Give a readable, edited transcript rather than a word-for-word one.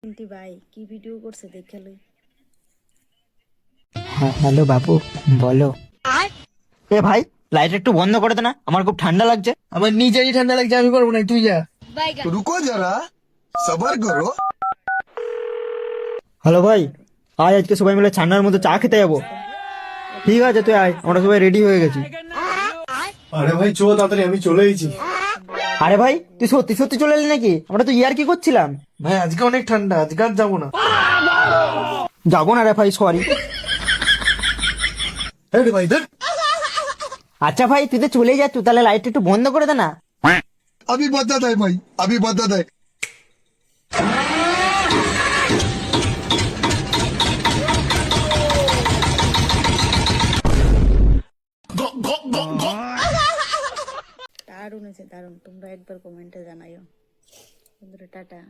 কিন্তু ভাই কি ভিডিও করছে দেখে লই। হ্যাঁ, হ্যালো বাবু, বলো। এ ভাই, লাইট একটু বন্ধ করে দে না, আমার খুব ঠান্ডা লাগছে। আমার নিজেরই ঠান্ডা লাগছে, আমি করবো না, তুই যা। रुको जरा सबर करो। হ্যালো ভাই, আয় আজকে সবাই মিলে ঠান্ডার মধ্যে চা খেতে যাবো। ঠিক আছে, তুই আয়, আমরা সবাই রেডি হয়ে গেছি। আরে ভাই চো তাড়াতাড়ি, আমি চলে এসেছি। আরে ভাই, তুই সত্যি সত্যি চলে এলি নাকি? আমরা তো ইয়ার কি করছিলাম। ভাই আজকে অনেক ঠান্ডা, আজকে আর যাবো না। যাবো না রে ভাই, সরি। হ্যাঁ রে ভাই দেখ। আচ্ছা ভাই, তুই তো চলেই যাচ্ছ, তাহলে লাইট একটু বন্ধ করে দে না। अभी बदत है भाई, अभी बदत है। দারুণ হয়েছে, দারুণ। তোমরা একবার কমেন্টে জানাইও। বন্ধুরা টাটা।